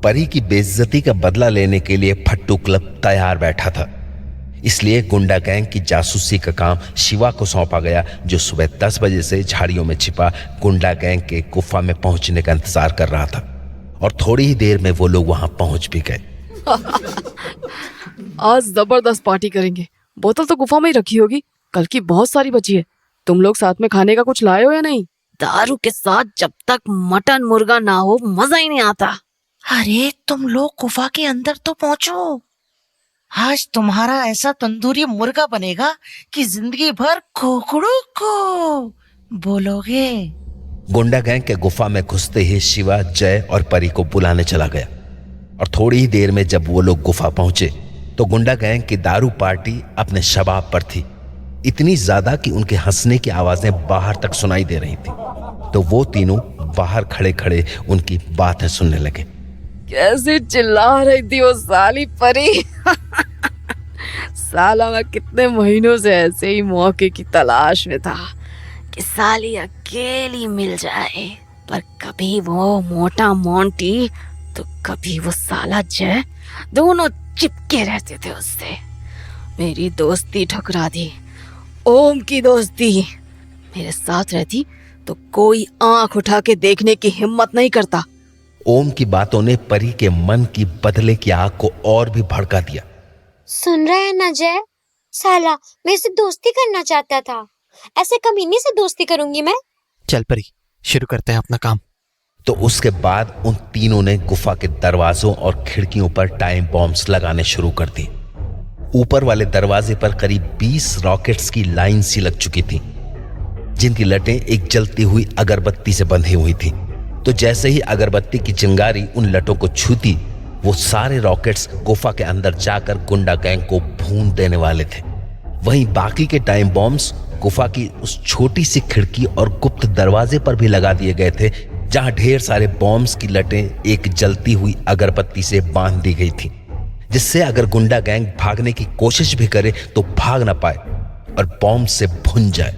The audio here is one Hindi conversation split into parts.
परी की बेइज्जती का बदला लेने के लिए फट्टू क्लब तैयार बैठा था। इसलिए गुंडा गैंग की जासूसी का काम शिवा को सौंपा गया, जो सुबह 10 बजे से झाड़ियों में छिपा गुंडा गैंग के गुफा में पहुंचने का इंतजार कर रहा था। और थोड़ी ही देर में वो लोग वहां पहुंच भी गए। आज जबरदस्त पार्टी करेंगे। बोतल तो गुफा में ही रखी होगी, कल की बहुत सारी बची है। तुम लोग साथ में खाने का कुछ लाए हो या नहीं? दारू के साथ जब तक मटन मुर्गा ना हो मजा ही नहीं आता। अरे तुम लोग गुफा के अंदर तो पहुंचो। आज तुम्हारा ऐसा तंदूरी मुर्गा बनेगा कि जिंदगी भर खोखड़ू को बोलोगे। गुंडा गैंग के गुफा में घुसते ही शिवा, जय और परी को बुलाने चला गया। और थोड़ी ही देर में जब वो लोग गुफा पहुंचे तो गुंडा गैंग की दारू पार्टी अपने शबाब पर थी, इतनी ज्यादा कि उनके हंसने की आवाजें बाहर तक सुनाई दे रही थी। तो वो तीनों बाहर खड़े खड़े उनकी बातें सुनने लगे। कैसे चिल्ला रही थी वो साली परी। साला मैं कितने महीनों से ऐसे ही मौके की तलाश में था कि साली अकेली मिल जाए, पर कभी वो मोटा मोंटी तो कभी वो साला जय, दोनों चिपके रहते थे उससे। मेरी दोस्ती ठुकरा दी। ओम की दोस्ती मेरे साथ रहती तो कोई आंख उठा के देखने की हिम्मत नहीं करता। ओम की बातों ने परी के मन की बदले की आग को और भी भड़का दिया। सुन रहा है ना जय, साला मेरे से दोस्ती करना चाहता था। ऐसे कमीने से दोस्ती करूंगी मैं? चल परी, शुरू करते हैं अपना काम। तो उसके बाद उन तीनों ने गुफा के दरवाजों और खिड़कियों पर टाइम बॉम्ब्स लगाने शुरू कर दी। ऊपर वाले दरवाजे पर करीब 20 रॉकेट्स की लाइन सी लग चुकी थी, जिनकी लटें एक जलती हुई अगरबत्ती से बंधी हुई थी। तो जैसे ही अगरबत्ती की चिंगारी उन लटों को छूती, वो सारे रॉकेट्स गुफा के अंदर जाकर गुंडा गैंग को भून देने वाले थे। वहीं बाकी के टाइम बॉम्ब्स गुफा की उस छोटी सी खिड़की और गुप्त दरवाजे पर भी लगा दिए गए थे, जहां ढेर सारे बॉम्ब्स की लटें एक जलती हुई अगरबत्ती से बांध दी गई थी, जिससे अगर गुंडा गैंग भागने की कोशिश भी करे तो भाग ना पाए और बॉम्ब से भुन जाए।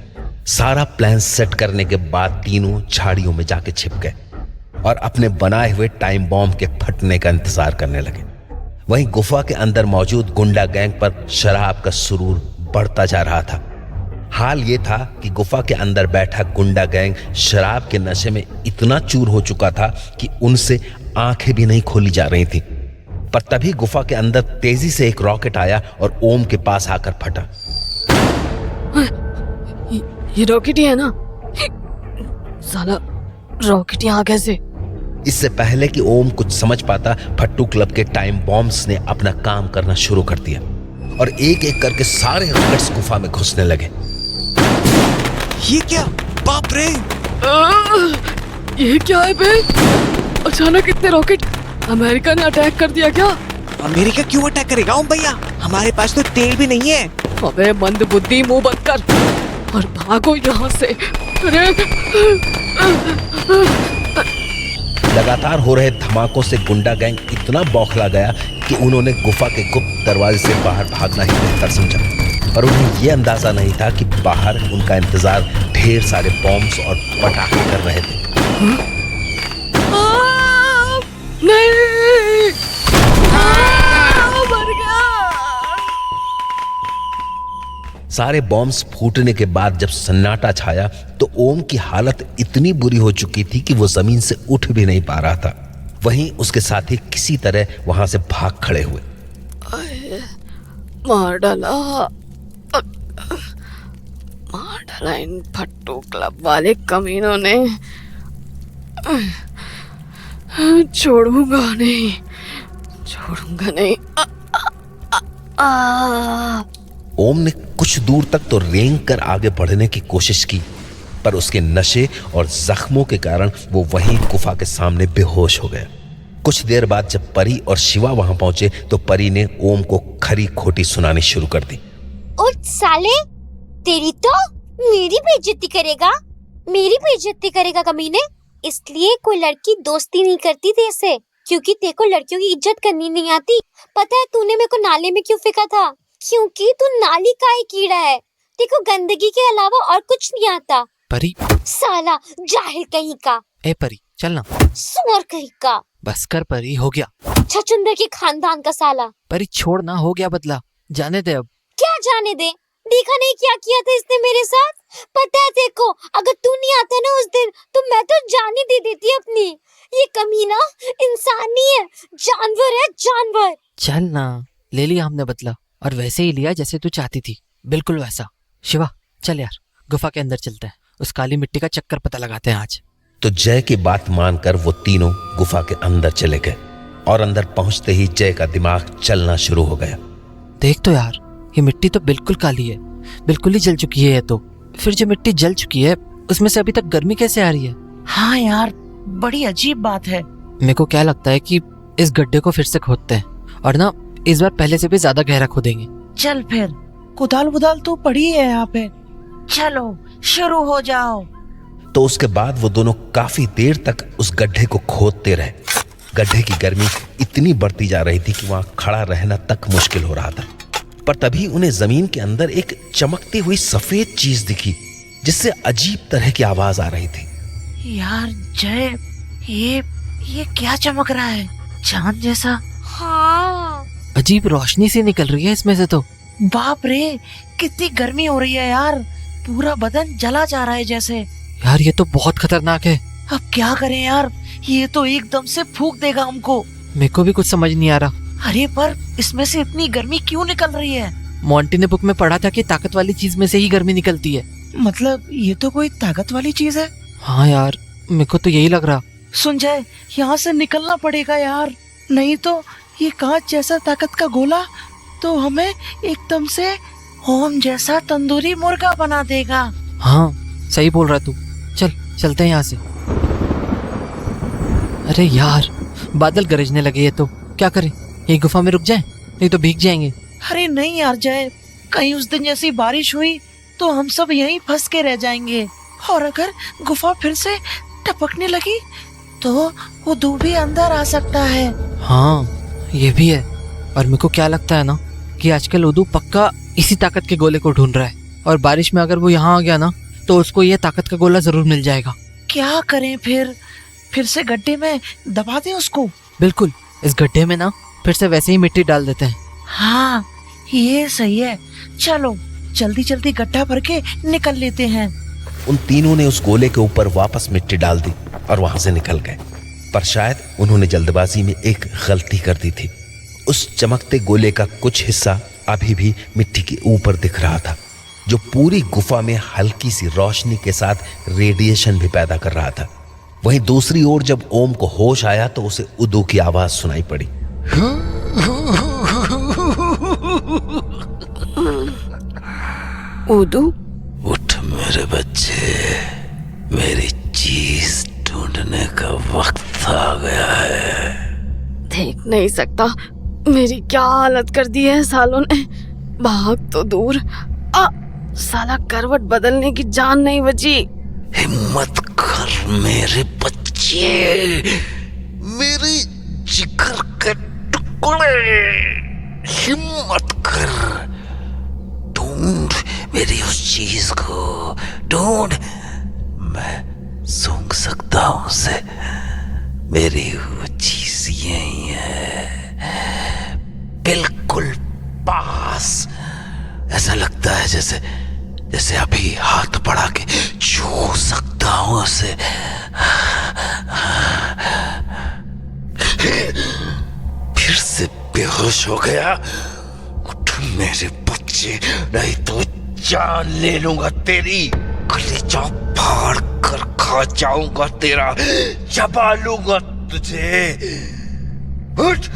सारा प्लान सेट करने के बाद तीनों झाड़ियों में जाके छिप गए और अपने बनाए हुए टाइम बॉम्ब के फटने का इंतजार करने लगे। वहीं गुफा के अंदर मौजूद गुंडा गैंग पर शराब का सुरूर बढ़ता जा रहा था। हाल ये था कि गुफा के अंदर बैठा गुंडा गैंग शराब के नशे में इतना चूर हो चुका था कि उनसे आंखें भी नहीं खोली जा रही थी। पर तभी गुफा के अंदर तेजी से एक रॉकेट आया और ओम के पास आकर फटा। ये रॉकेट ही है ना? साला रॉकेट यहाँ कैसे? इससे पहले कि ओम कुछ समझ पाता, फट्टू क्लब के टाइम बॉम्ब्स ने अपना काम करना शुरू कर दिया और एक एक करके सारे रॉकेट्स गुफा में घुसने लगे। ये क्या? बाप रे! ये क्या है बे? अचानक इतने रॉकेट! अमेरिका ने अटैक कर दिया क्या? अमेरिका क्यों अटैक करेगा ओम भैया? हमारे पास तो तेल भी नहीं है। अबे मंद बुद्धि, मुंह बंद कर और भागो यहाँ से। लगातार हो रहे धमाकों से गुंडा गैंग इतना बौखला गया कि उन्होंने गुफा के गुप्त दरवाजे से बाहर भागना ही बेहतर समझा। पर उन्हें यह अंदाजा नहीं था कि बाहर उनका इंतजार ढेर सारे बॉम्ब्स और पटाखे कर रहे थे। नहीं! मर गया! सारे बॉम्ब्स फूटने के बाद जब सन्नाटा छाया तो ओम की हालत इतनी बुरी हो चुकी थी कि वो जमीन से उठ भी नहीं पा रहा था। वहीं उसके साथी किसी तरह वहां से भाग खड़े हुए। मार डाला इन फट्टू क्लब वाले कमीनों ने। छोड़ूंगा नहीं। ओम ने कुछ दूर तक तो रेंग कर आगे बढ़ने की कोशिश की, पर उसके नशे और जख्मों के कारण वो वहीं गुफा के सामने बेहोश हो गया। कुछ देर बाद जब परी और शिवा वहां पहुंचे तो परी ने ओम को खरी खोटी सुनानी शुरू कर दी। और साले, तेरी तो मेरी बेइज्जती करेगा कमीने। इसलिए कोई लड़की दोस्ती नहीं करती तेरे से, क्योंकि तेरे को लड़कियों की इज्जत करनी नहीं आती। पता है तूने मेरे को नाले में क्यों फेंका था? क्योंकि तू नाली का ही कीड़ा है। तेरे को गंदगी के अलावा और कुछ नहीं आता। परी! साला जाहिल कहीं का। ए परी, चल ना। सुअर कहीं का। बस कर परी, हो गया। छछुंदर के खानदान का साला। परी छोड़ ना, हो गया बदला, जाने दे अब। क्या जाने दे? देखा नहीं क्या किया था इसने मेरे साथ? पता है देखो, अगर तू नहीं आता ना उस दिन तो मैं तो जान ही दे देती अपनी। ये कमीना इंसान नहीं है, जानवर है, जानवर। चल ना, ले लिया हमने बदला, और वैसे ही लिया जैसे तू चाहती थी, बिल्कुल वैसा। शिवा चल यार, गुफा के अंदर चलते हैं, उस काली मिट्टी का चक्कर पता लगाते हैं आज। तो जय की बात मानकर वो तीनों गुफा के अंदर चले गए और अंदर पहुंचते ही जय का दिमाग चलना शुरू हो गया। देख तो यार, ये मिट्टी तो बिल्कुल काली है, बिल्कुल ही जल चुकी है ये तो। फिर जो मिट्टी जल चुकी है उसमें से अभी तक गर्मी कैसे आ रही है? हाँ यार, बड़ी अजीब बात है। मेरे को क्या लगता है कि इस गड्ढे को फिर से खोदते हैं और ना इस बार पहले से भी ज्यादा गहरा खोदेंगे। चल फिर, कुदाल वुदाल तो पड़ी है यहाँ पे, चलो शुरू हो जाओ। तो उसके बाद वो दोनों काफी देर तक उस गड्ढे को खोदते रहे। गड्ढे की गर्मी इतनी बढ़ती जा रही थी कि वहां खड़ा रहना तक मुश्किल हो रहा था। पर तभी उन्हें जमीन के अंदर एक चमकती हुई सफेद चीज दिखी, जिससे अजीब तरह की आवाज आ रही थी। यार जय, ये क्या चमक रहा है? चांद जैसा। हाँ, अजीब रोशनी सी निकल रही है इसमें से तो। बाप रे, कितनी गर्मी हो रही है यार, पूरा बदन जला जा रहा है जैसे। यार ये तो बहुत खतरनाक है। अब क्या करें यार, ये तो एकदम से फूंक देगा हमको। मेरे को भी कुछ समझ नहीं आ रहा। अरे पर इसमें से इतनी गर्मी क्यों निकल रही है? मोंटी ने बुक में पढ़ा था कि ताकत वाली चीज में से ही गर्मी निकलती है। मतलब ये तो कोई ताकत वाली चीज है। हाँ यार, मेरे को तो यही लग रहा। सुन जाए, यहाँ से निकलना पड़ेगा यार, नहीं तो ये कांच जैसा ताकत का गोला तो हमें एकदम से ओम जैसा तंदूरी मुर्गा बना देगा। हाँ सही बोल रहा तू, चल चलते हैं यहाँ से। अरे यार, बादल गरजने लगे, ये तो क्या करें? ये गुफा में रुक जाएं, नहीं तो भीग जाएंगे। अरे नहीं यार जय, कहीं उस दिन जैसी बारिश हुई तो हम सब यहीं फंस के रह जाएंगे, और अगर गुफा फिर से टपकने लगी तो वो भी अंदर आ सकता है। हाँ ये भी है। और मेरे को क्या लगता है ना कि आजकल उदू पक्का इसी ताकत के गोले को ढूंढ रहा है, और बारिश में अगर वो यहाँ आ गया ना तो उसको ये ताकत का गोला जरूर मिल जाएगा। क्या करें फिर से गड्ढे में दबा दें उसको? बिल्कुल, इस गड्ढे में ना फिर से वैसे ही मिट्टी डाल देते हैं। हाँ ये सही है, चलो जल्दी जल्दी गड्ढा भर के निकल लेते हैं। उन तीनों ने उस गोले के ऊपर वापस मिट्टी डाल दी और वहां से निकल गए। पर शायद उन्होंने जल्दबाजी में एक गलती कर दी थी। उस चमकते गोले का कुछ हिस्सा अभी भी मिट्टी के ऊपर दिख रहा था, जो पूरी गुफा में हल्की सी रोशनी के साथ रेडिएशन भी पैदा कर रहा था। वहीं दूसरी ओर जब ओम को होश आया तो उसे उदू की आवाज सुनाई पड़ी। उदू, उठ मेरे बच्चे, मेरी चीज ढूंढने का वक्त आ गया है। देख नहीं सकता मेरी क्या हालत कर दी है सालों ने। भाग तो दूर, साला करवट बदलने की जान नहीं बची। हिम्मत कर मेरे बच्चे, मेरे जिगर के टुकड़े, हिम्मत कर, ढूंढ मेरी उस चीज को, ढूंढ। मैं सूंघ सकता हूं उसे, मेरी वो चीज यही है, बिल्कुल पास। ऐसा लगता है जैसे अभी हाथ बढ़ा के छू सकता हूं उसे। फिर से बेहोश हो गया। उठ मेरे बच्चे, नहीं तो जान ले लूंगा तेरी, कलेजा फाड़ कर खा जाऊंगा तेरा, चबा लूंगा तुझे। उठ।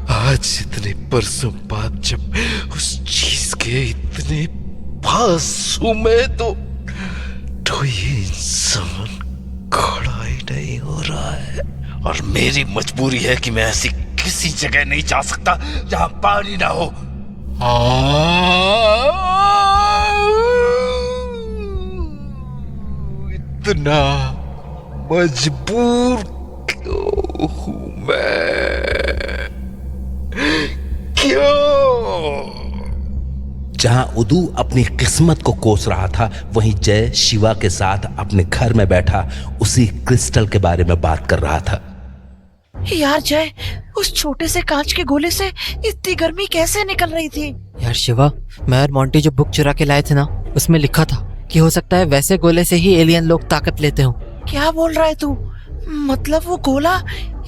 आज इतने बरसों बाद जब उस चीज के इतने पास हूं मैं, तो ये इंसान खड़ा ही नहीं हो रहा है। और मेरी मजबूरी है कि मैं ऐसी किसी जगह नहीं जा सकता जहां पानी ना हो। इतना मजबूर क्यों हूं मैं? क्यों? जहां उदू अपनी किस्मत को कोस रहा था, वहीं जय शिवा के साथ अपने घर में बैठा उसी क्रिस्टल के बारे में बात कर रहा था। यार जय, उस छोटे से कांच के गोले से इतनी गर्मी कैसे निकल रही थी? यार शिवा, मैं और मोंटी जो बुक चुरा के लाए थे ना, उसमें लिखा था कि हो सकता है वैसे गोले से ही एलियन लोग ताकत लेते हो। क्या बोल रहा है तू? मतलब वो गोला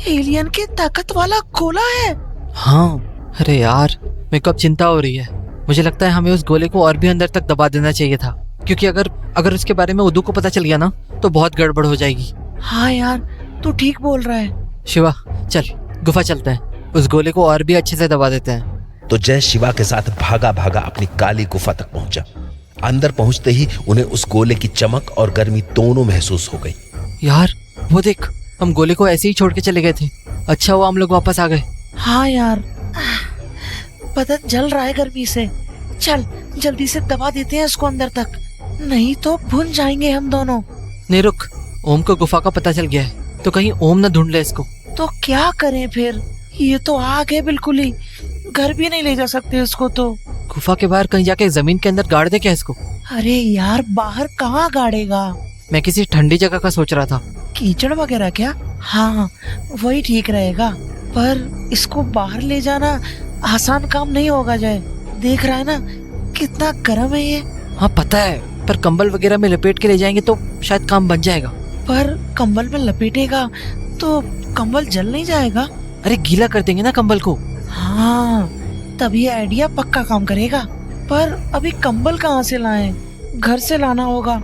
एलियन के ताकत वाला गोला है? हाँ। अरे यार, मेरे को अब चिंता हो रही है। मुझे लगता है हमें उस गोले को और भी अंदर तक दबा देना चाहिए था, क्योंकि अगर उसके बारे में उदू को पता चल गया ना तो बहुत गड़बड़ हो जाएगी। हाँ यार, तू ठीक बोल रहा है। शिवा चल, गुफा चलते हैं, उस गोले को और भी अच्छे से दबा देते हैं। तो जय शिवा के साथ भागा भागा अपनी काली गुफा तक पहुंचा। अंदर पहुंचते ही उन्हें उस गोले की चमक और गर्मी दोनों महसूस हो गई। यार वो देख, हम गोले को ऐसे ही छोड़ के चले गए थे। अच्छा हुआ हम लोग वापस आ गए। हाँ यार, बदन जल रहा है गर्मी से। चल जल्दी से दबा देते हैं इसको अंदर तक, नहीं तो भुन जाएंगे हम दोनों। नहीं रुक, ओम को गुफा का पता चल गया है, तो कहीं ओम न ढूंढ ले इसको। तो क्या करें फिर? ये तो आग है बिल्कुल ही, घर भी नहीं ले जा सकते इसको तो। गुफा के बाहर कहीं जाके जमीन के अंदर गाड़ दे क्या इसको? अरे यार, बाहर कहाँ गाड़ेगा? मैं किसी ठंडी जगह का सोच रहा था। कीचड़ वगैरह क्या? हाँ वही ठीक रहेगा, पर इसको बाहर ले जाना आसान काम नहीं होगा जय। देख रहा है ना कितना गर्म है ये। हाँ पता है, पर कंबल वगैरह में लपेट के ले जाएंगे तो शायद काम बन जाएगा। पर कंबल में लपेटेगा तो कंबल जल नहीं जाएगा? अरे गीला कर देंगे ना कंबल को। हाँ तभी आइडिया पक्का काम करेगा। पर अभी कंबल कहाँ से लाएं? घर से लाना होगा।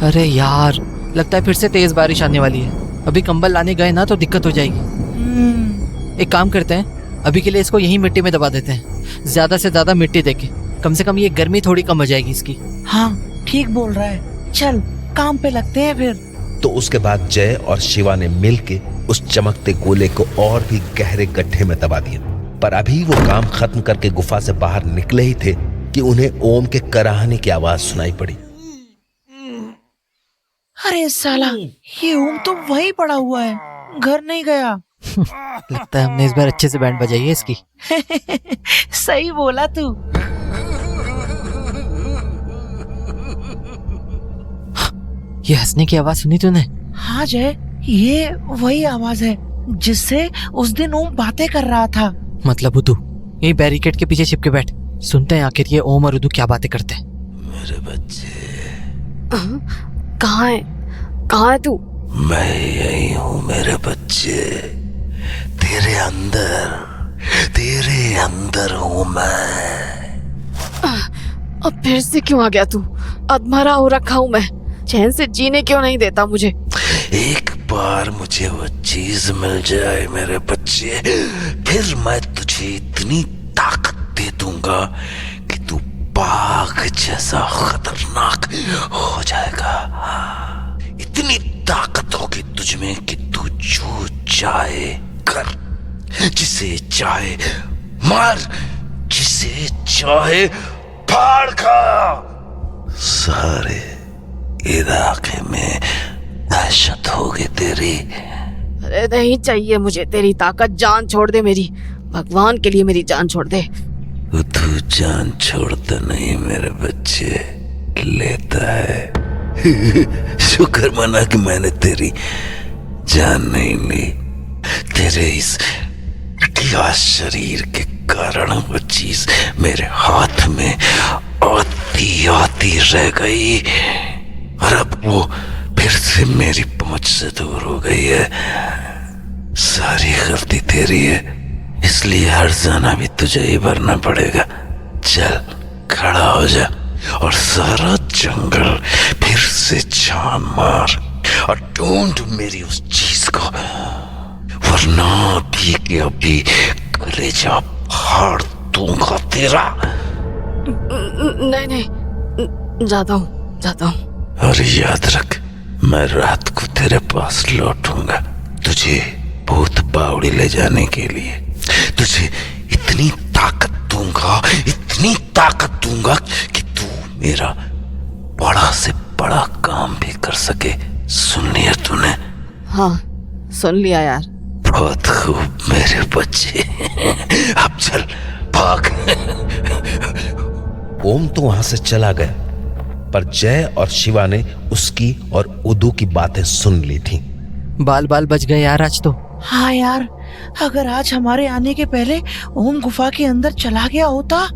अरे यार, लगता है फिर से तेज बारिश आने वाली है। अभी कंबल लाने गए ना तो दिक्कत हो जाएगी। एक काम करते हैं, अभी के लिए इसको यहीं मिट्टी में दबा देते हैं, ज्यादा से ज्यादा मिट्टी देके। कम से कम ये गर्मी थोड़ी कम हो जाएगी इसकी। हाँ ठीक बोल रहा है, चल काम पे लगते हैं फिर। तो उसके बाद जय और शिवा ने मिलके उस चमकते गोले को और भी गहरे गड्ढे में दबा दिया। पर अभी वो काम खत्म करके गुफा से बाहर निकले ही थे कि उन्हें ओम के कराहने की आवाज सुनाई पड़ी। अरे साला, ये ओम तो वहीं पड़ा हुआ है, घर नहीं गया। लगता है हमने इस बार अच्छे से बैंड बजाई है इसकी। सही बोला तू। ये हंसने की आवाज सुनी तूने? हाँ जय, ये वही आवाज है जिससे उस दिन ओम बातें कर रहा था। मतलब उदू, यही बैरिकेड के पीछे छिपके बैठ, सुनते हैं आखिर ये ओम और उदू क्या बातें करते हैं। मेरे बच्चे, कहाँ है? कहाँ है तू? मैं यही हूँ मेरे बच्चे, तेरे अंदर हूँ मैं। अब फिर से क्यों आ गया तू? अधमरा हो रखा हूँ मैं, चैन से जीने क्यों नहीं देता मुझे? एक बार मुझे वो चीज मिल जाए मेरे बच्चे, फिर मैं तुझे इतनी ताकत दे दूंगा कि तू बाघ जैसा खतरनाक हो जाएगा। इतनी ताकत होगी तुझ में कि तू जो चाहे कर, जिसे चाहे मार, जिसे चाहे फाड़ खा। सारे इलाके में दहशत होगी तेरी। अरे नहीं चाहिए मुझे तेरी ताकत, जान छोड़ दे मेरी, भगवान के लिए मेरी जान छोड़ दे। तू जान छोड़ता नहीं मेरे बच्चे, लेता है। शुक्र मना कि मैंने तेरी जान नहीं ली। तेरे इस घटिया शरीर के कारण वो चीज मेरे हाथ में आती रह गई, और अब वो फिर से मेरी पहुंच से दूर हो गई है। सारी गलती तेरी है, इसलिए हर जाना भी तुझे ही भरना पड़ेगा। चल खड़ा हो जा और सारा जंगल फिर से छान मार और ढूंढ मेरी उस चीज को, वरना अभी के अभी कलेजा फाड़ दूंगा तेरा। नहीं, जाता हूँ। और याद रख, मैं रात को तेरे पास लौटूंगा, तुझे भूत बावड़ी ले जाने के लिए। तुझे इतनी ताकत दूंगा कि तू मेरा बड़ा से बड़ा काम भी कर सके। सुन लिया तूने? हाँ सुन लिया यार। बहुत खूब मेरे बच्चे। अब चल भाग। ओम तो वहां से चला गया पर जय और शिवा ने उसकी और उदू की बातें सुन ली थी। बाल बाल बच गए यार आज तो। हाँ यार, अगर आज हमारे आने के पहले ओम गुफा के अंदर चला गया होता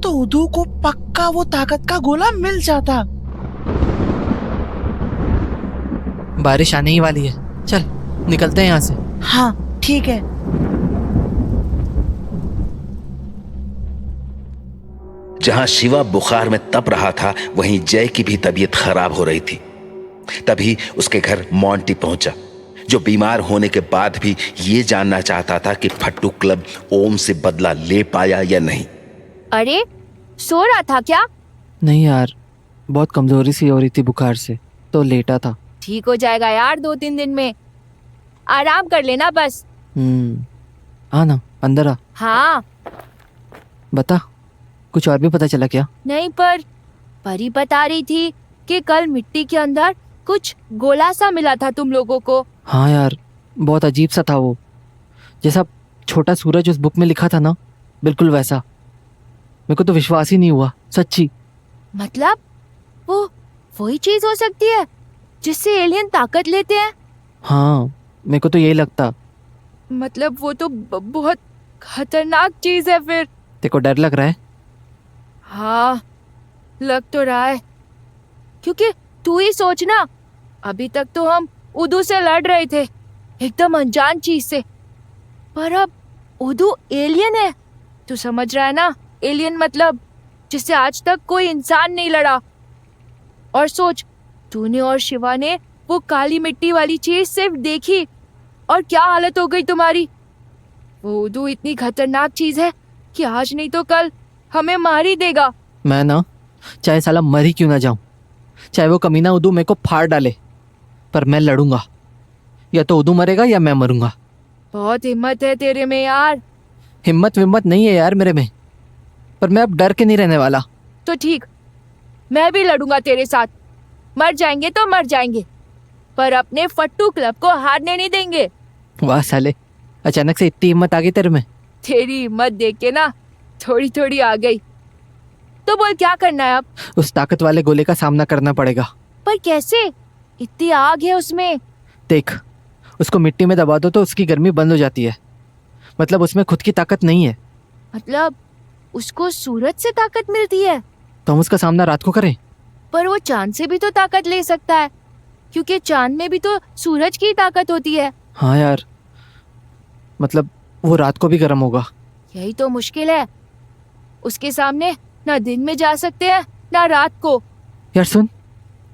तो उदू को पक्का वो ताकत का गोला मिल जाता। बारिश आने ही वाली है, चल निकलते हैं यहाँ से। हाँ ठीक है। जहां शिवा बुखार में तप रहा था, वहीं जय की भी तबीयत खराब हो रही थी। तभी उसके घर मोंटी पहुंचा, जो बीमार होने के बाद भी ये जानना चाहता था कि फट्टू क्लब ओम से बदला ले पाया या नहीं। अरे सो रहा था क्या? नहीं यार, बहुत कमजोरी सी हो रही थी बुखार से, तो लेटा था। ठीक हो जाएगा यार 2-3 दिन में, आराम कर लेना बस। आ ना, अंदर आ। हाँ। बता, कुछ और भी पता चला क्या? नहीं, पर परी बता रही थी कि कल मिट्टी के अंदर कुछ गोला सा मिला था तुम लोगों को। हाँ यार, बहुत अजीब सा था वो, जैसा छोटा सूरज उस बुक में लिखा था ना, बिल्कुल वैसा। मेरे को तो विश्वास ही नहीं हुआ, सच्ची। मतलब वो वही चीज हो सकती है जिससे एलियन ताकत लेते हैं? हाँ, मेरे को तो यही लगता। मतलब वो तो बहुत खतरनाक चीज है फिर। तेरे को डर लग रहा है? हाँ, लग तो रहा है, क्योंकि तू ही सोच ना, अभी तक तो हम उदू से लड़ रहे थे, एकदम अनजान चीज से, पर अब उदू एलियन है। तू समझ रहा है ना, एलियन मतलब जिससे आज तक कोई इंसान नहीं लड़ा। और सोच, तूने और शिवा ने वो काली मिट्टी वाली चीज सिर्फ देखी और क्या हालत हो गई तुम्हारी। वो उदू इतनी खतरनाक चीज है कि आज नहीं तो कल हमें मार ही देगा। मैं ना चाहे साला मर ही क्यों ना जाऊं, चाहे वो कमीना उदू मेरे को फाड़ डाले, पर मैं लड़ूंगा। या तो उदू मरेगा या मैं मरूंगा। बहुत हिम्मत है तेरे में यार। हिम्मत विम्मत नहीं है यार मेरे में, पर मैं अब डर के नहीं रहने वाला। तो ठीक, मैं भी लड़ूंगा तेरे साथ। मर जाएंगे तो मर जाएंगे, पर अपने फट्टू क्लब को हारने नहीं देंगे। वाह साले, अचानक से इतनी हिम्मत आ गई तेरे में। तेरी हिम्मत देख के ना थोड़ी थोड़ी आ गई। तो बोल क्या करना है अब? उस ताकत वाले गोले का सामना करना पड़ेगा। पर कैसे? इतनी आग है उसमें। देख, उसको मिट्टी में दबा दो तो उसकी गर्मी बंद हो जाती है, मतलब उसमें खुद की ताकत नहीं है। मतलब उसको सूरज से ताकत मिलती है? तो हम उसका सामना रात को करें? पर वो चांद से भी तो ताकत ले सकता है, क्योंकि चांद में भी तो सूरज की ताकत होती है। हाँ यार, मतलब वो रात को भी गर्म होगा। यही तो मुश्किल है, उसके सामने ना दिन में जा सकते हैं ना रात को। यार सुन,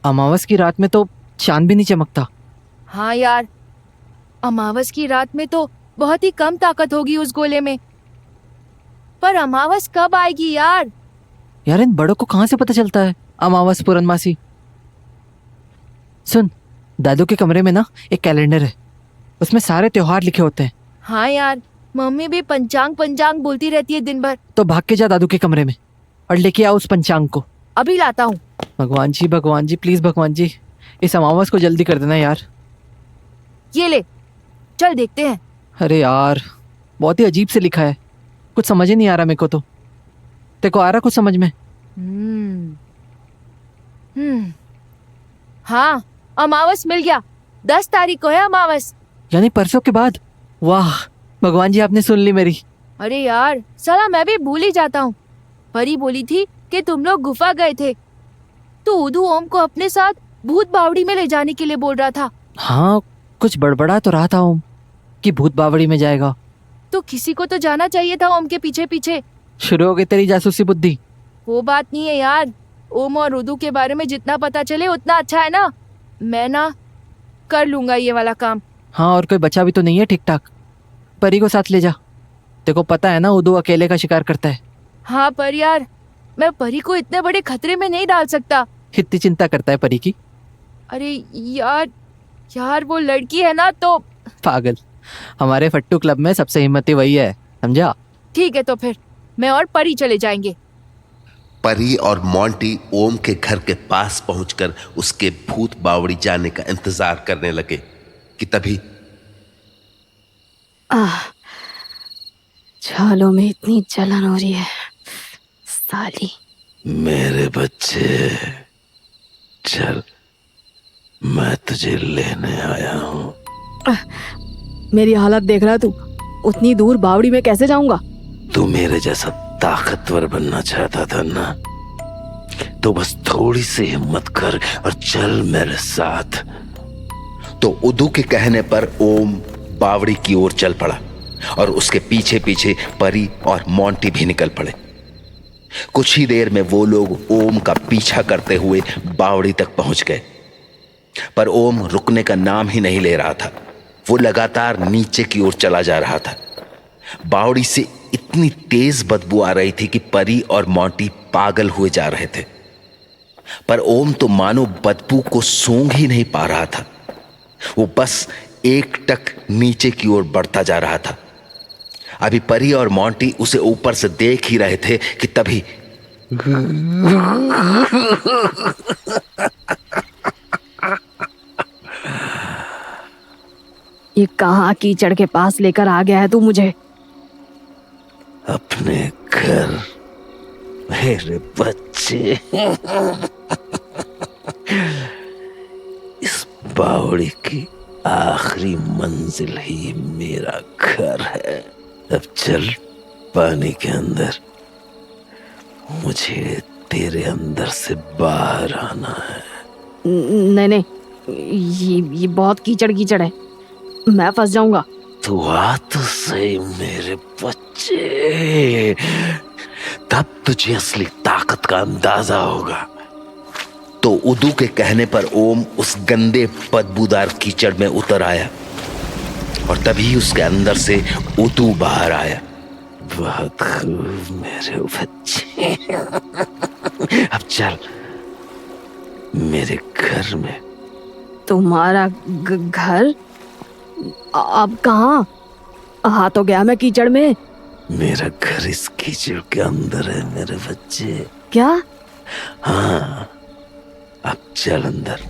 अमावस की रात में तो चांद भी नहीं चमकता। हाँ यार, अमावस की रात में तो बहुत ही कम ताकत होगी उस गोले में। पर अमावस कब आएगी यार? यार इन बड़ों को कहाँ से पता चलता है अमावस पूर्णमासी? सुन, दादू के कमरे में ना एक कैलेंडर है, उसमें सारे त्योहार लिखे होते हैं। हाँ यार, मम्मी भी पंचांग पंचांग बोलती रहती है दिन भर। तो भाग के जा दादू के कमरे में और लेके आओ उस पंचांग को। अभी लाता हूँ। भगवान जी प्लीज भगवान जी, इस अमावस को जल्दी कर देना यार। ये ले, चल देखते हैं। अरे यार, बहुत ही अजीब से लिखा है, कुछ समझ ही नहीं आ रहा मेरे को। तो तेरे को आ रहा कुछ समझ में? हाँ, अमावस मिल गया। 10 तारीख को है अमावस। यानी परसों के बाद। वाह भगवान जी, आपने सुन ली मेरी। अरे यार साला, मैं भी भूल ही जाता हूँ। परी बोली थी कि तुम लोग गुफा गए थे, तो उदू ओम को अपने साथ भूत बावड़ी में ले जाने के लिए बोल रहा था। हाँ, कुछ बड़बड़ा तो रहा था ओम कि भूत बावड़ी में जाएगा। तो किसी को तो जाना चाहिए था ओम के पीछे पीछे। शुरू हो गई तेरी जासूसी बुद्धि। वो बात नहीं है यार, ओम और उदू के बारे में जितना पता चले उतना अच्छा है ना। मैं ना कर लूंगा ये वाला काम। हाँ, और कोई बचा भी तो नहीं है ठीक ठाक? परी को साथ ले जा, देखो पता है ना उदू अकेले का शिकार करता है। हाँ पर यार, मैं परी को इतने बड़े खतरे में नहीं डाल सकता। इतनी चिंता करता है परी की? अरे यार वो लड़की है ना तो। पागल, हमारे फट्टू क्लब में सबसे हिम्मती वही है, समझा? ठीक है, तो फिर मैं और परी चले जाएंगे। परी और मोंटी ओम के घर के पास पहुंचकर उसके भूत बावड़ी जाने का इंतजार करने लगे कि तभी छालों में इतनी जलन हो रही है। साली, मेरे बच्चे, चल, मैं तुझे लेने आया हूँ। मेरी हालत देख रहा है तू, उतनी दूर बावड़ी में कैसे जाऊंगा? तू मेरे जैसा ताकतवर बनना चाहता था ना, तो बस थोड़ी सी हिम्मत कर और चल मेरे साथ। तो उदू के कहने पर ओम बावड़ी की ओर चल पड़ा और उसके पीछे पीछे परी और मोंटी भी निकल पड़े। कुछ ही देर में वो लोग ओम का पीछा करते हुए बावड़ी तक पहुंच गए, पर ओम रुकने का नाम ही नहीं ले रहा था। वो लगातार नीचे की ओर चला जा रहा था। बावड़ी से इतनी तेज बदबू आ रही थी कि परी और मोंटी पागल हुए जा रहे थे, पर ओम तो मानो बदबू को सूंघ ही नहीं पा रहा था। वो बस एकटक नीचे की ओर बढ़ता जा रहा था। अभी परी और मोंटी उसे ऊपर से देख ही रहे थे कि तभी ये कहाँ कीचड़ के पास लेकर आ गया है तू मुझे? अपने घर मेरे बच्चे। इस बावड़ी की आखिरी मंजिल ही मेरा घर है। अब चल पानी के अंदर, मुझे तेरे अंदर से बाहर आना है। नहीं नहीं, ये बहुत कीचड़ कीचड़ है, मैं फंस जाऊंगा। तू आ तो सही मेरे बच्चे, तब तुझे असली ताकत का अंदाजा होगा। तो उदू के कहने पर ओम उस गंदे बदबूदार कीचड़ में उतर आया और तभी उसके अंदर से उदू बाहर आया। बहुत खूब मेरे बच्चे, अब चल मेरे घर में। तुम्हारा घर? अब कहाँ? आ तो गया मैं कीचड़ में। मेरा घर इस कीचड़ के अंदर है मेरे बच्चे। क्या? हाँ, अब चल अंदर।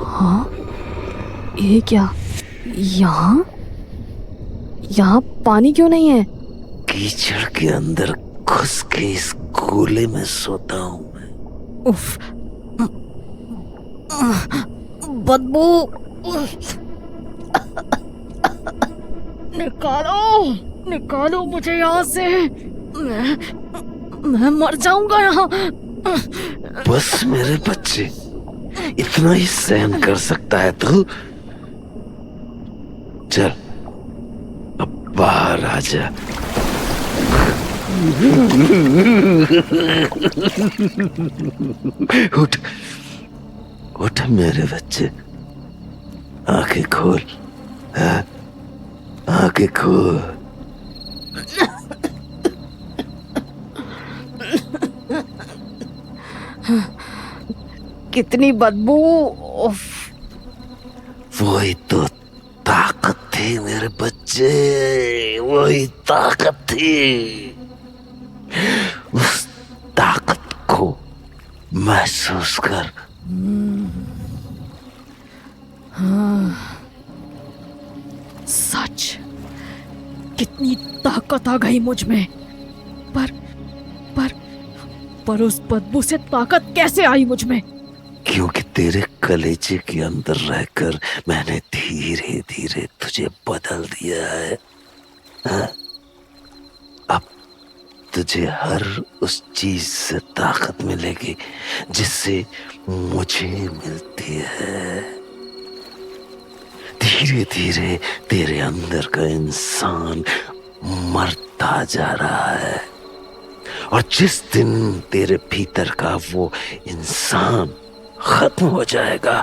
हाँ, ये क्या? यहाँ यहाँ पानी क्यों नहीं है? कीचड़ के अंदर घुस के इस गोले में सोता हूँ मैं। उफ, बदबू, निकालो निकालो मुझे यहाँ से, मैं मर जाऊंगा यहाँ। बस मेरे बच्चे, इतना ही सहन कर सकता है तू? चल अब बाहर आ जा। उठ उठ मेरे बच्चे, आंखें खोल, हाँ, आंखें खोल। कितनी बदबू! उफ, वही तो ताकत थी मेरे बच्चे, वही ताकत थी। उस ताकत को महसूस कर। सच, कितनी ताकत आ गई मुझ में। पर उस बदबू से ताकत कैसे आई मुझ में? क्योंकि तेरे कलेजे के अंदर रहकर मैंने धीरे धीरे तुझे बदल दिया है। हाँ? अब तुझे हर उस चीज से ताकत मिलेगी जिससे मुझे मिलती है। धीरे धीरे तेरे अंदर का इंसान मरता जा रहा है, और जिस दिन तेरे भीतर का वो इंसान खत्म हो जाएगा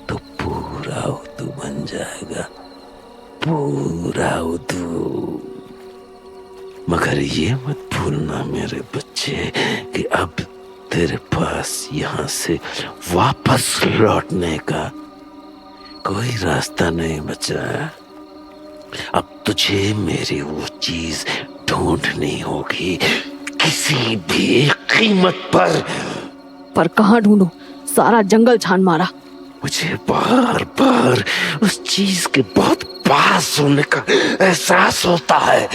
तो पूरा उदू बन जाएगा, पूरा उदू। मगर ये मत भूलना मेरे बच्चे कि अब तेरे पास यहाँ से वापस लौटने का कोई रास्ता नहीं बचा है। अब तुझे मेरी वो चीज ढूंढनी होगी किसी भी कीमत पर। कहाँ ढूंढूं? सारा जंगल छान मारा, मुझे बार बार उस चीज के बहुत पास होने का एहसास होता है,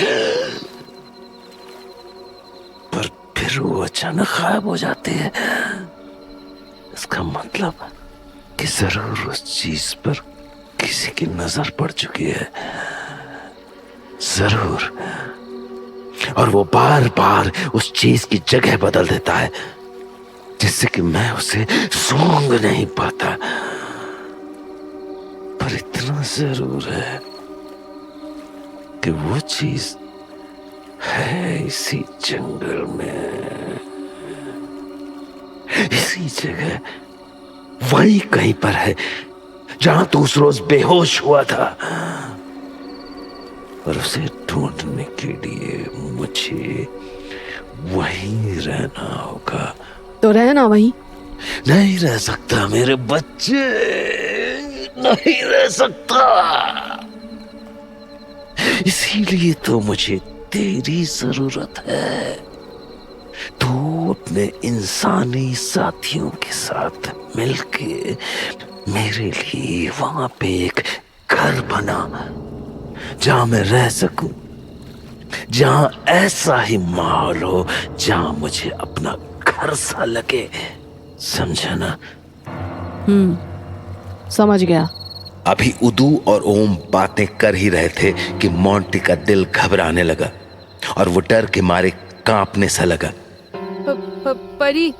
पर फिर वो अचानक गायब हो जाते हैं। इसका मतलब कि जरूर उस चीज पर किसी की नजर पड़ चुकी है, जरूर। और वो बार बार उस चीज की जगह बदल देता है, जिससे कि मैं उसे सूंघ नहीं पाता। पर इतना जरूर है कि वो चीज है इसी जंगल में, इसी जगह, वहीं कहीं पर है जहां तू उस रोज बेहोश हुआ था। और उसे ढूंढने के लिए मुझे वहीं रहना होगा। तो रहना वहीं। नहीं रह सकता मेरे बच्चे, नहीं रह सकता। इसीलिए तो मुझे तेरी जरूरत है। तू अपने इंसानी साथियों के साथ मिलके मेरे लिए वहां पे एक घर बना, जहां मैं रह सकूं, जहां ऐसा ही माहौल हो जहां मुझे अपना घर सा लगे। समझा ना? समझ गया। अभी उदू और ओम बातें कर ही रहे थे कि मोंटी का दिल घबराने लगा और वो डर के मारे कांपने सा लगा। परी,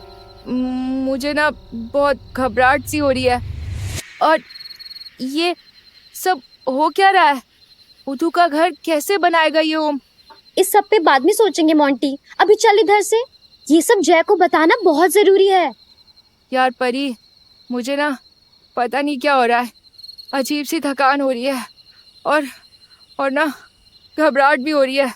मुझे ना बहुत घबराहट सी हो रही है। और ये सब हो क्या रहा है? उदू का घर कैसे बनाएगा ये ओम? इस सब पे बाद में सोचेंगे मोंटी, अभी चल इधर से। ये सब जय को बताना बहुत जरूरी है। यार परी, मुझे ना पता नहीं क्या हो रहा है, अजीब सी थकान हो रही है और ना घबराहट भी हो रही है।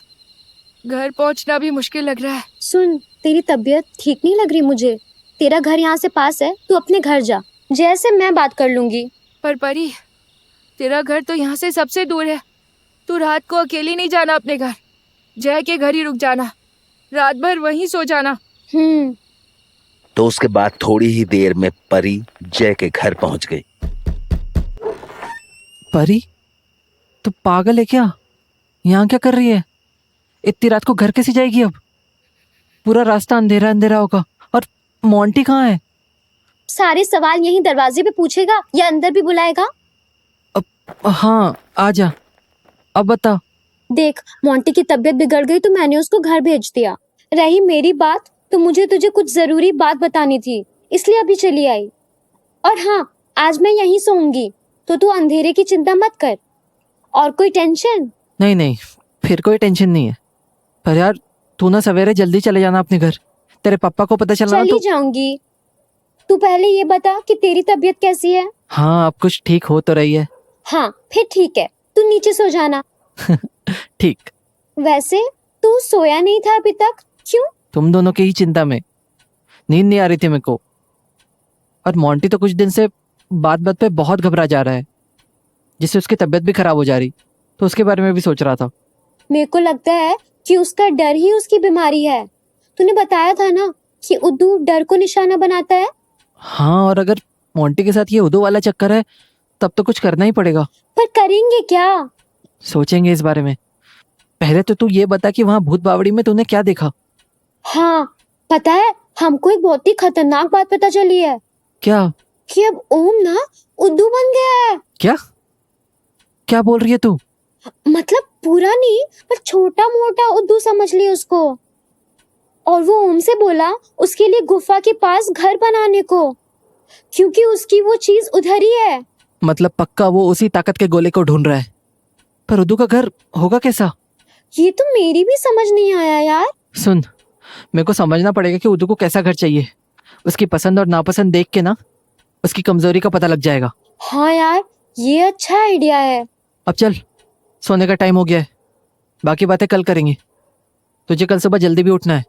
घर पहुंचना भी मुश्किल लग रहा है। सुन, तेरी तबीयत ठीक नहीं लग रही मुझे। तेरा घर यहाँ से पास है, तू अपने घर जा। जय से मैं बात कर लूंगी। पर परी, तेरा घर तो यहाँ से सबसे दूर है। तू रात को अकेली नहीं जाना अपने घर, जय के घर ही रुक जाना, रात भर वहीं सो जाना। तो उसके बाद थोड़ी ही देर में परी जय के घर पहुंच गई। परी, तू पागल है क्या? यहाँ क्या कर रही है? इतनी रात को घर कैसे जाएगी? अब पूरा रास्ता अंधेरा अंधेरा होगा। और मोंटी कहाँ है? सारे सवाल यहीं दरवाजे पे पूछेगा या अंदर भी बुलाएगा? हाँ, आजा। अब बता। देख, मोंटी की तबीयत बिगड़ गई तो मैंने उसको घर भेज दिया। रही मेरी बात, तो मुझे तुझे कुछ जरूरी बात बतानी थी, इसलिए अभी चली आई। और हाँ, आज मैं यहीं सोऊंगी, तो तू अंधेरे की चिंता मत कर। और कोई टेंशन? नहीं नहीं, फिर कोई टेंशन नहीं है। पर यार, तू ना सवेरे जल्दी चले जाना अपने घर। तेरे पापा को पता चला ना चली तो। जाऊंगी। तू पहले ये बता कि तेरी तबीयत कैसी है? हाँ, अब कुछ ठीक हो तो रही है। हाँ, फिर ठीक है, तू नीचे सो जाना। ठीक। वैसे तू सोया नहीं था अभी तक, क्यों? तुम दोनों की ही चिंता में नींद नहीं आ रही थी मेरे को। और मोंटी तो कुछ दिन से बात बात पे बहुत घबरा जा रहा है, जिससे उसकी तबीयत भी खराब हो जा रही। तो उसके बारे में भी सोच रहा था। मेरे को लगता है कि उसका डर ही उसकी बीमारी है। तूने बताया था ना कि उद्दू डर को निशाना बनाता है। हाँ, और अगर मोंटी के साथ ये उदू वाला चक्कर है, तब तो कुछ करना ही पड़ेगा। पर करेंगे क्या? सोचेंगे इस बारे में। पहले तो तू ये बता कि वहाँ भूत बावड़ी में तूने क्या देखा? हाँ, पता है, हमको एक बहुत ही खतरनाक बात पता चली है। क्या? कि अब ओम ना उद्दू बन गया है। क्या क्या बोल रही है तू? मतलब पूरा नहीं, पर छोटा मोटा उद्दू समझ लिया उसको। और वो ओम से बोला उसके लिए गुफा के पास घर बनाने को, क्योंकि उसकी वो चीज उधर ही है। मतलब पक्का वो उसी ताकत के गोले को ढूंढ रहा है। पर उदू का घर होगा कैसा? ये तो मेरी भी समझ नहीं आया यार। सुन, मेरे को समझना पड़ेगा कि उदू को कैसा घर चाहिए। उसकी पसंद और नापसंद देख के ना उसकी कमजोरी का पता लग जाएगा। हाँ यार, ये अच्छा आइडिया है। अब चल, सोने का टाइम हो गया है। बाकी बातें कल करेंगे। तुझे कल सुबह जल्दी भी उठना है।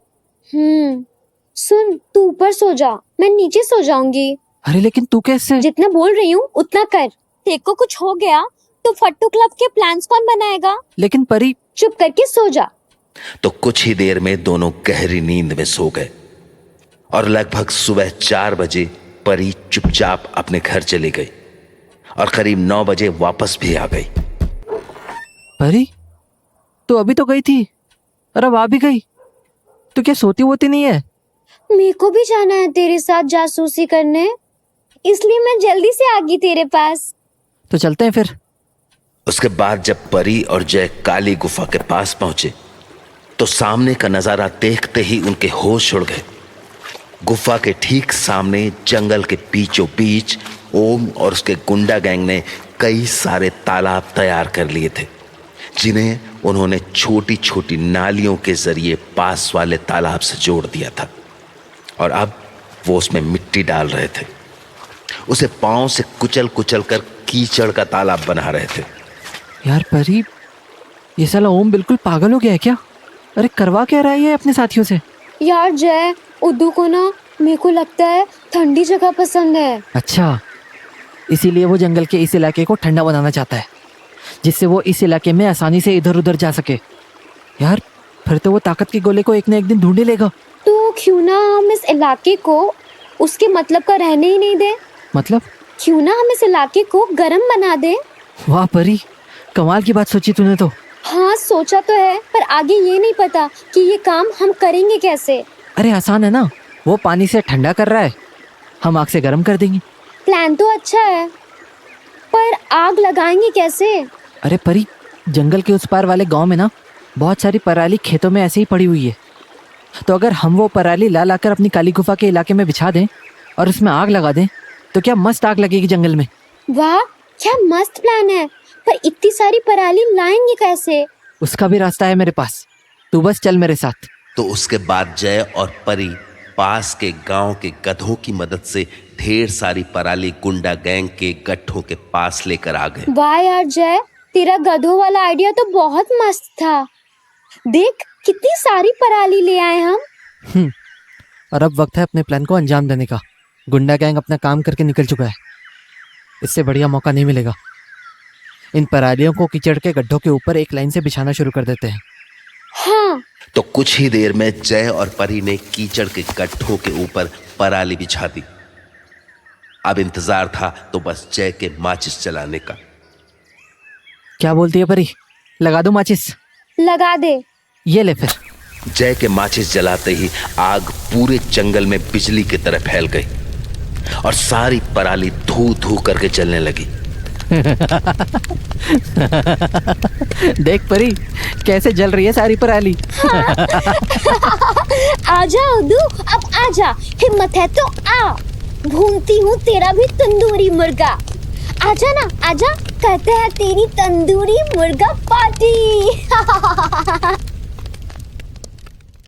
सुन, तू ऊपर सो जा, मैं नीचे सो जाऊंगी। अरे लेकिन तू कैसे? जितना बोल रही हूँ उतना कर। तेरे को कुछ हो गया तो फट्टू क्लब के प्लान्स कौन बनाएगा? लेकिन परी। चुप करके सो जा। तो कुछ ही देर में दोनों गहरी नींद में सो गए और लगभग सुबह 4 बजे परी चुपचाप अपने घर चली गई और करीब 9 बजे वापस भी आ गई। परी, तो अभी तो गई थी और अब आ भी गई, तो क्या सोती वोती नहीं है? मेरे को भी जाना है तेरे साथ जासूसी करने, इसलिए मैं जल्दी से आ गई तेरे पास। तो चलते हैं फिर। उसके बाद जब परी और जय काली गुफा के पास पहुंचे तो सामने का नजारा देखते ही उनके होश उड़ गए। गुफा के ठीक सामने जंगल के बीचों बीच ओम और उसके गुंडा गैंग ने कई सारे तालाब तैयार कर लिए थे, जिन्हें उन्होंने छोटी छोटी नालियों के जरिए पास वाले तालाब से जोड़ दिया था और अब वो उसमें मिट्टी डाल रहे थे। उसे पांव से कुचल कुचल कर कीचड़ का तालाब बना रहे थे। यार परी, ये साला ओम बिल्कुल पागल हो गया है क्या? अरे करवा क्या रहा है ये अपने साथियों से? यार जय, उद्दू को ना मेरे को लगता है ठंडी जगह पसंद है। अच्छा, इसीलिए वो जंगल के इस इलाके को ठंडा बनाना चाहता है, जिससे वो इस इलाके में आसानी से इधर उधर जा सके। यार फिर तो वो ताकत के गोले को एक न एक दिन ढूंढ ही लेगा। तो क्यों ना हम इस इलाके को उसके मतलब का रहने ही नहीं दे? मतलब? क्यों ना हम इस इलाके को गर्म बना दे? वाह परी, कमाल की बात सोची तूने तो। हाँ सोचा तो है, पर आगे ये नहीं पता कि ये काम हम करेंगे कैसे। अरे आसान है ना, वो पानी से ठंडा कर रहा है, हम आग से गर्म कर देंगे। प्लान तो अच्छा है, पर आग लगाएंगे कैसे? अरे परी, जंगल के उस पार वाले गांव में ना बहुत सारी पराली खेतों में ऐसे ही पड़ी हुई है, तो अगर हम वो पराली ला लाकर अपनी काली गुफा के इलाके में बिछा दें और उसमें आग लगा दें तो क्या मस्त आग लगेगी जंगल में। वाह क्या मस्त प्लान है, पर इतनी सारी पराली लाएंगे कैसे? उसका भी रास्ता है मेरे पास, तू बस चल मेरे साथ। तो उसके बाद जय और परी पास के गांव के गधों की मदद से ढेर सारी पराली गुंडा गैंग के गट्ठों के पास लेकर आ गए। वाह यार जय, तेरा गधों वाला आइडिया तो बहुत मस्त था। देख कितनी सारी पराली ले आए हम। और अब वक्त है अपने प्लान को अंजाम देने का। गुंडा गैंग अपना काम करके निकल चुका है, इससे बढ़िया मौका नहीं मिलेगा। इन परालियों को कीचड़ के गड्ढों के ऊपर एक लाइन से बिछाना शुरू कर देते हैं। हाँ तो कुछ ही देर में जय और परी ने कीचड़ के गड्ढों के ऊपर पराली बिछा दी। अब इंतजार था तो बस जय के माचिस जलाने का। क्या बोलती है परी, लगा दो माचिस? लगा दे। ये ले फिर। जय के माचिस जलाते ही आग पूरे जंगल में बिजली की तरह फैल गई और सारी पराली धू धू करके जलने लगी। देख परी, कैसे जल रही है सारी पराली। आजा उद्दू, अब आजा, हिम्मत है तो आ, भूनती हूँ तेरा भी तंदूरी मुर्गा। आजा ना आजा, कहते हैं तेरी तंदूरी मुर्गा पार्टी।